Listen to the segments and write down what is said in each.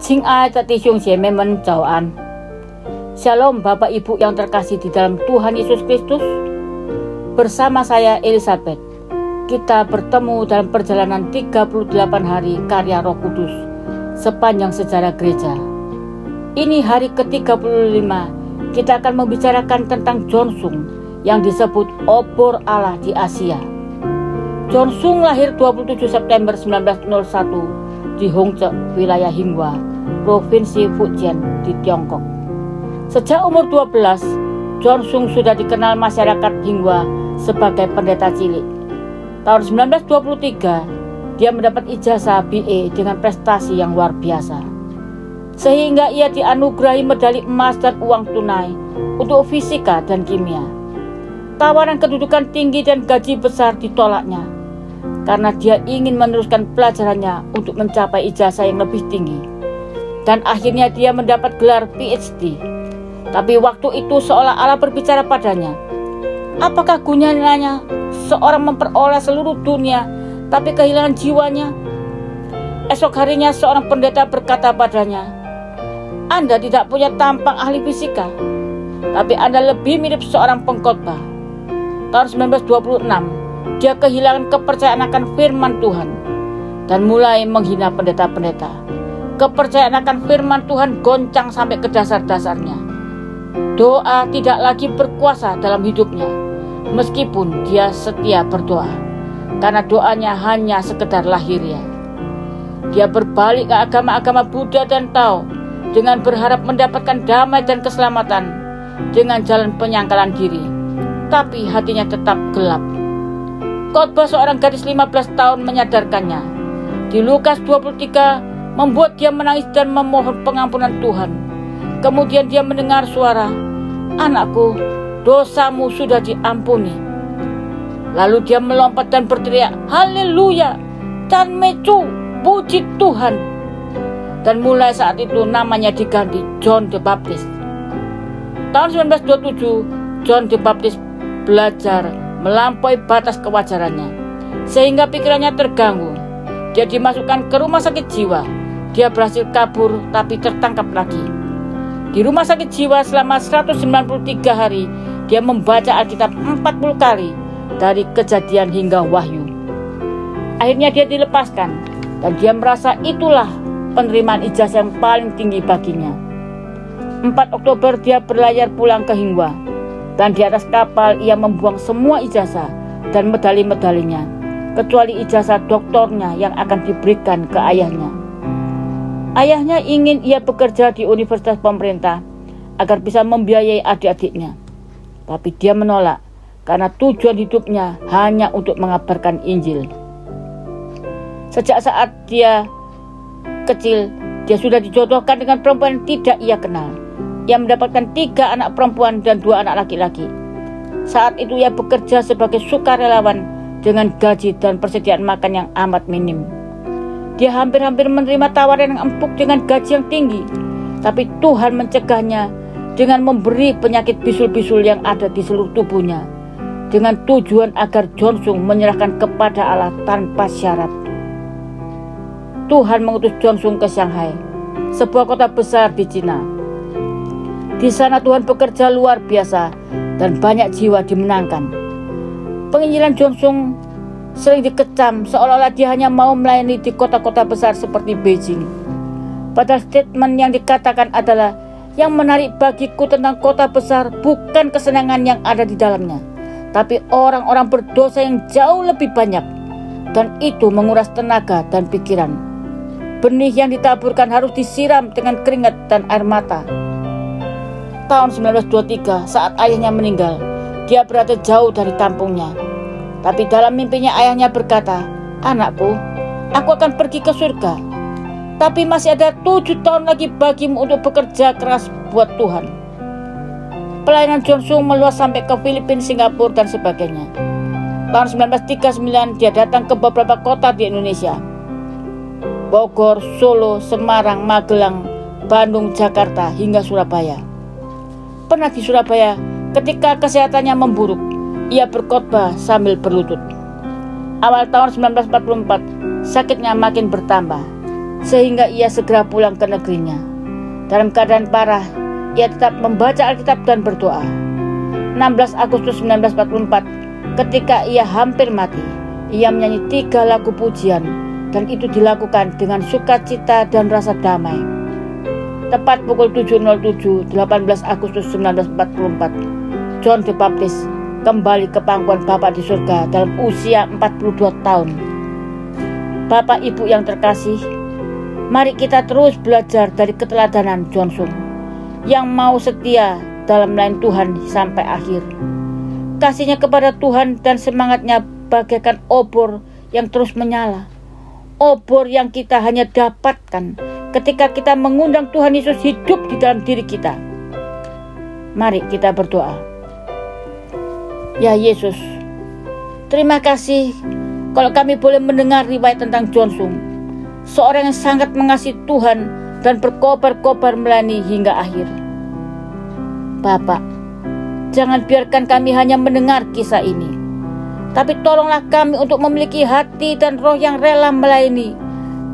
亲爱的弟兄姐妹们，早安。Shalom Bapak Ibu yang terkasih di dalam Tuhan Yesus Kristus. Bersama saya Elizabeth, kita bertemu dalam perjalanan 38 hari karya Roh Kudus sepanjang sejarah gereja. Ini hari ke-35, kita akan membicarakan tentang Jonsung yang disebut obor Allah di Asia. Jonsung lahir 27 September 1901 di Hongzhe, wilayah Hinghua, Provinsi Fujian di Tiongkok. Sejak umur 12, Jonsung sudah dikenal masyarakat Hinghua sebagai pendeta cilik. Tahun 1923, dia mendapat ijazah BA dengan prestasi yang luar biasa, sehingga ia dianugerahi medali emas dan uang tunai untuk fisika dan kimia. Tawaran kedudukan tinggi dan gaji besar ditolaknya, karena dia ingin meneruskan pelajarannya untuk mencapai ijazah yang lebih tinggi. Dan akhirnya dia mendapat gelar PhD. Tapi waktu itu seolah Allah berbicara padanya, apakah gunanya seorang memperoleh seluruh dunia tapi kehilangan jiwanya? Esok harinya seorang pendeta berkata padanya, Anda tidak punya tampang ahli fisika, tapi Anda lebih mirip seorang pengkhotbah. Tahun 1926, dia kehilangan kepercayaan akan firman Tuhan dan mulai menghina pendeta-pendeta. Kepercayaan akan firman Tuhan goncang sampai ke dasar-dasarnya. Doa tidak lagi berkuasa dalam hidupnya, meskipun dia setia berdoa, karena doanya hanya sekedar lahiriah. Dia berbalik ke agama-agama Buddha dan Tao dengan berharap mendapatkan damai dan keselamatan dengan jalan penyangkalan diri, tapi hatinya tetap gelap. Khotbah seorang gadis 15 tahun menyadarkannya. Di Lukas 23 membuat dia menangis dan memohon pengampunan Tuhan. Kemudian dia mendengar suara, Anakku, dosamu sudah diampuni. Lalu dia melompat dan berteriak, Haleluya, dan mecu, puji Tuhan. Dan mulai saat itu namanya diganti John the Baptist. Tahun 1927, John the Baptist belajar melampaui batas kewajarannya, sehingga pikirannya terganggu. Dia dimasukkan ke rumah sakit jiwa. Dia berhasil kabur tapi tertangkap lagi. Di rumah sakit jiwa selama 193 hari, dia membaca Alkitab 40 kali dari Kejadian hingga Wahyu. Akhirnya dia dilepaskan dan dia merasa itulah penerimaan ijazah yang paling tinggi baginya. 4 Oktober dia berlayar pulang ke Hinghua, dan di atas kapal ia membuang semua ijazah dan medali-medalinya, kecuali ijazah doktornya yang akan diberikan ke ayahnya. Ayahnya ingin ia bekerja di universitas pemerintah agar bisa membiayai adik-adiknya. Tapi dia menolak karena tujuan hidupnya hanya untuk mengabarkan Injil. Sejak saat dia kecil, dia sudah dijodohkan dengan perempuan yang tidak ia kenal. Ia mendapatkan 3 anak perempuan dan 2 anak laki-laki. Saat itu ia bekerja sebagai sukarelawan dengan gaji dan persediaan makan yang amat minim. Dia hampir-hampir menerima tawaran yang empuk dengan gaji yang tinggi, tapi Tuhan mencegahnya dengan memberi penyakit bisul-bisul yang ada di seluruh tubuhnya, dengan tujuan agar Jonsung menyerahkan kepada Allah tanpa syarat. Tuhan mengutus Jonsung ke Shanghai, sebuah kota besar di Cina. Di sana Tuhan bekerja luar biasa dan banyak jiwa dimenangkan. Penginjilan Jonsung sering dikecam seolah-olah dia hanya mau melayani di kota-kota besar seperti Beijing. Padahal statement yang dikatakan adalah, yang menarik bagiku tentang kota besar bukan kesenangan yang ada di dalamnya, tapi orang-orang berdosa yang jauh lebih banyak, dan itu menguras tenaga dan pikiran. Benih yang ditaburkan harus disiram dengan keringat dan air mata. Tahun 1923, saat ayahnya meninggal, dia berada jauh dari kampungnya. Tapi dalam mimpinya ayahnya berkata, Anakku, aku akan pergi ke surga, tapi masih ada 7 tahun lagi bagimu untuk bekerja keras buat Tuhan. Pelayanan Jonsung meluas sampai ke Filipina, Singapura, dan sebagainya. Tahun 1939 dia datang ke beberapa kota di Indonesia, Bogor, Solo, Semarang, Magelang, Bandung, Jakarta, hingga Surabaya. Pernah di Surabaya, ketika kesehatannya memburuk, ia berkhotbah sambil berlutut. Awal tahun 1944, sakitnya makin bertambah. sehingga ia segera pulang ke negerinya. Dalam keadaan parah, ia tetap membaca Alkitab dan berdoa. 16 Agustus 1944, ketika ia hampir mati, ia menyanyi 3 lagu pujian, dan itu dilakukan dengan sukacita dan rasa damai. Tepat pukul 7.07, 18 Agustus 1944, John the Baptist kembali ke pangkuan Bapa di surga dalam usia 42 tahun. Bapak Ibu yang terkasih, mari kita terus belajar dari keteladanan John Sung yang mau setia dalam melayani Tuhan sampai akhir. Kasihnya kepada Tuhan dan semangatnya bagaikan obor yang terus menyala. Obor yang kita hanya dapatkan ketika kita mengundang Tuhan Yesus hidup di dalam diri kita. Mari kita berdoa. Ya Yesus, terima kasih kalau kami boleh mendengar riwayat tentang John Sung, seorang yang sangat mengasihi Tuhan dan berkobar-kobar melayani hingga akhir. Bapak, jangan biarkan kami hanya mendengar kisah ini, tapi tolonglah kami untuk memiliki hati dan roh yang rela melayani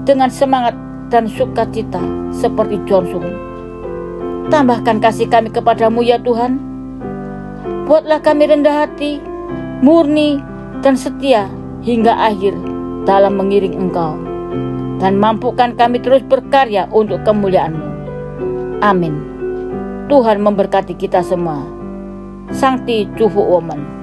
dengan semangat dan sukacita seperti John Sung. Tambahkan kasih kami kepadamu ya Tuhan. Buatlah kami rendah hati, murni, dan setia hingga akhir dalam mengiring Engkau. Dan mampukan kami terus berkarya untuk kemuliaan-Mu. Amin. Tuhan memberkati kita semua. Sancti Jufu Woman.